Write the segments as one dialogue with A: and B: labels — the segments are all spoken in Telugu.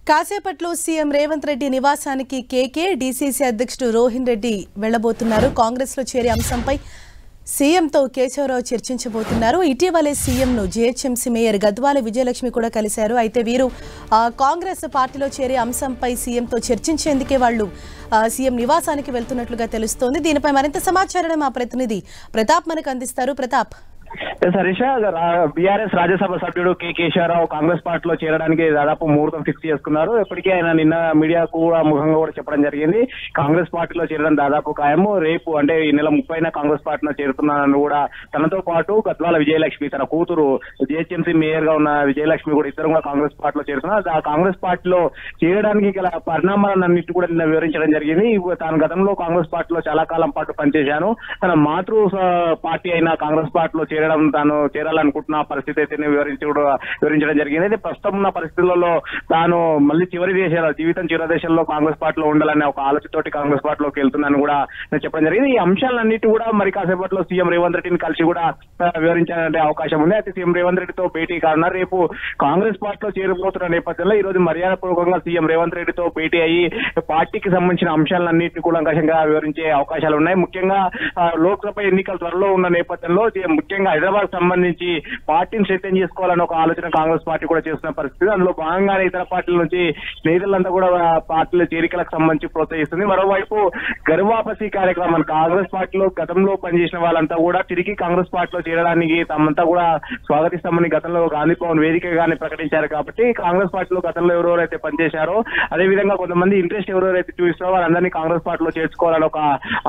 A: కాసేపట్లో సీఎం రేవంత్ రెడ్డి నివాసానికి కేకే డీసీసీ అధ్యక్షుడు రోహిన్ రెడ్డి వెళ్లబోతున్నారు. కాంగ్రెస్ లో చేరే అంశంపై సీఎంతో కేశవరావు చర్చించబోతున్నారు. ఇటీవలే సీఎంను జీహెచ్ఎంసీ మేయర్ గద్వాల విజయలక్ష్మి కూడా కలిశారు. అయితే వీరు కాంగ్రెస్ పార్టీలో చేరే అంశంపై సీఎంతో చర్చించేందుకే వాళ్ళు సీఎం నివాసానికి వెళ్తున్నట్లుగా తెలుస్తోంది. దీనిపై మరింత సమాచారాన్ని మా ప్రతినిధి ప్రతాప్ మనకు అందిస్తారు. ప్రతాప్.
B: హరీష, బీఆర్ఎస్ రాజ్యసభ సభ్యుడు కె కేశవరావు కాంగ్రెస్ పార్టీలో చేరడానికి దాదాపు ముహూర్తం ఫిక్స్ చేసుకున్నారు. ఇప్పటికే ఆయన నిన్న మీడియాకు కూడా ముఖంగా కూడా చెప్పడం జరిగింది. కాంగ్రెస్ పార్టీలో చేరడం దాదాపు ఖాయము. రేపు అంటే ఈ నెల 30న కాంగ్రెస్ పార్టీలో చేరుతున్నానని కూడా తనతో పాటు గద్వాల విజయలక్ష్మి, తన కూతురు జీహెచ్ఎంసీ మేయర్ గా ఉన్న విజయలక్ష్మి కూడా ఇద్దరు కూడా కాంగ్రెస్ పార్టీలో చేరుతున్నారు. ఆ కాంగ్రెస్ పార్టీలో చేరడానికి గల పరిణామాలన్నింటి కూడా నిన్న వివరించడం జరిగింది. తాను గతంలో కాంగ్రెస్ పార్టీలో చాలా కాలం పాటు పనిచేశాను. తన మాతృ పార్టీ అయిన కాంగ్రెస్ పార్టీలో చేరడం, తాను చేరాలనుకుంటున్న పరిస్థితి అయితే వివరించడం జరిగింది. అయితే ప్రస్తుతం ఉన్న పరిస్థితులలో తాను మళ్ళీ జీవితం చివరి దేశంలో కాంగ్రెస్ పార్టీలో ఉండాలనే ఒక ఆలోచనతోటి కాంగ్రెస్ పార్టీలోకి వెళ్తున్నాను కూడా చెప్పడం జరిగింది. ఈ అంశాలన్నిటి కూడా మరి కాసేపట్లో సీఎం రేవంత్ రెడ్డిని కలిసి కూడా వివరించాలనే అవకాశం ఉంది. అయితే సీఎం రేవంత్ రెడ్డితో భేటీ కానున్నారు. రేపు కాంగ్రెస్ పార్టీలో చేరిపోతున్న నేపథ్యంలో ఈ రోజు మర్యాదపూర్వకంగా సీఎం రేవంత్ రెడ్డితో భేటీ అయ్యి పార్టీకి సంబంధించిన అంశాలన్నింటినీ కూలంకషంగా వివరించే అవకాశాలు ఉన్నాయి. ముఖ్యంగా లోక్సభ ఎన్నికలు త్వరలో ఉన్న నేపథ్యంలో ముఖ్యంగా హైదరాబాద్ సంబంధించి పార్టీని శైత్యం చేసుకోవాలని ఒక ఆలోచన కాంగ్రెస్ పార్టీ కూడా చేస్తున్న పరిస్థితి. అందులో భాగంగానే ఇతర పార్టీల నుంచి నేతలంతా కూడా పార్టీల చేరికలకు సంబంధించి ప్రోత్సహిస్తుంది. మరోవైపు గర్వాపసి కార్యక్రమం, కాంగ్రెస్ పార్టీలో గతంలో పనిచేసిన వాళ్ళంతా కూడా తిరిగి కాంగ్రెస్ పార్టీలో చేరడానికి తమంతా కూడా స్వాగతిస్తామని గతంలో గాంధీ భవన్ వేదికగానే ప్రకటించారు. కాబట్టి కాంగ్రెస్ పార్టీలో గతంలో ఎవరెవరైతే పనిచేశారో, అదేవిధంగా కొంతమంది ఇంట్రెస్ట్ ఎవరెవరైతే చూపిస్తారో వాళ్ళందరినీ కాంగ్రెస్ పార్టీలో చేర్చుకోవాలని ఒక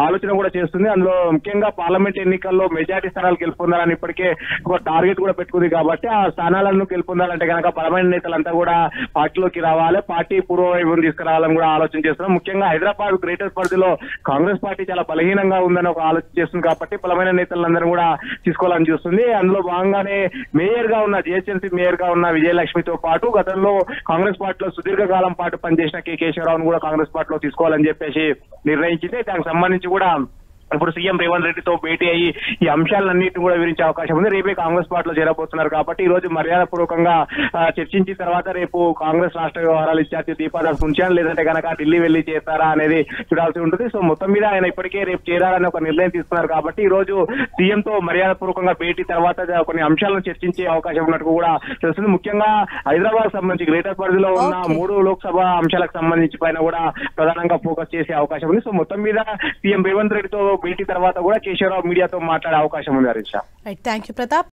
B: ఆలోచన కూడా చేస్తుంది. అందులో ముఖ్యంగా పార్లమెంట్ ఎన్నికల్లో మెజార్టీ స్థానాలు గెలుపొందాలని ఇప్పటికే ఒక టార్గెట్ కూడా పెట్టుకుంది. కాబట్టి ఆ స్థానాలను గెలుపొందాలంటే కనుక బలమైన నేతలంతా కూడా పార్టీలోకి రావాలి, పార్టీ పూర్వవైభవం తీసుకురావాలని కూడా ఆలోచన చేస్తున్నాం. ముఖ్యంగా హైదరాబాద్ గ్రేటర్ పరిధిలో కాంగ్రెస్ పార్టీ చాలా బలహీనంగా ఉందని ఒక ఆలోచన చేస్తుంది. కాబట్టి బలమైన నేతలందరూ కూడా తీసుకోవాలని చూస్తుంది. అందులో భాగంగానే మేయర్ గా ఉన్న జీహెచ్ఎంసీ మేయర్ గా ఉన్న విజయలక్ష్మితో పాటు గతంలో కాంగ్రెస్ పార్టీలో సుదీర్ఘకాలం పాటు పనిచేసిన కె కేశవరావును కూడా కాంగ్రెస్ పార్టీలో తీసుకోవాలని చెప్పేసి నిర్ణయించింది. దానికి సంబంధించి కూడా ఇప్పుడు సీఎం రేవంత్ రెడ్డితో భేటీ అయ్యి ఈ అంశాలన్నింటినీ కూడా వివరించే అవకాశం ఉంది. రేపే కాంగ్రెస్ పార్టీలో చేరబోతున్నారు. కాబట్టి ఈ రోజు మర్యాదపూర్వకంగా చర్చించిన తర్వాత రేపు కాంగ్రెస్ రాష్ట్ర వ్యవహారాల ఇన్ఛార్జి దీపాదాస్ ఉంచాను, లేదంటే కనుక ఢిల్లీ వెళ్లి చేస్తారా అనేది చూడాల్సి ఉంటుంది. సో మొత్తం మీద ఆయన ఇప్పటికే రేపు చేరాలని ఒక నిర్ణయం తీసుకున్నారు. కాబట్టి ఈ రోజు సీఎంతో మర్యాదపూర్వకంగా భేటీ తర్వాత కొన్ని అంశాలను చర్చించే అవకాశం ఉన్నట్టు కూడా తెలుస్తుంది. ముఖ్యంగా హైదరాబాద్ సంబంధించి గ్రేటర్ పరిధిలో ఉన్న 3 లోక్సభ అంశాలకు సంబంధించి పైన కూడా ప్రధానంగా ఫోకస్ చేసే అవకాశం ఉంది. సో మొత్తం మీద సీఎం రేవంత్ రెడ్డితో భేటీ తర్వాత కూడా కేశవరావు మీడియాతో మాట్లాడే అవకాశం ఉంది. హరీష.
A: Right, thank you Pratap.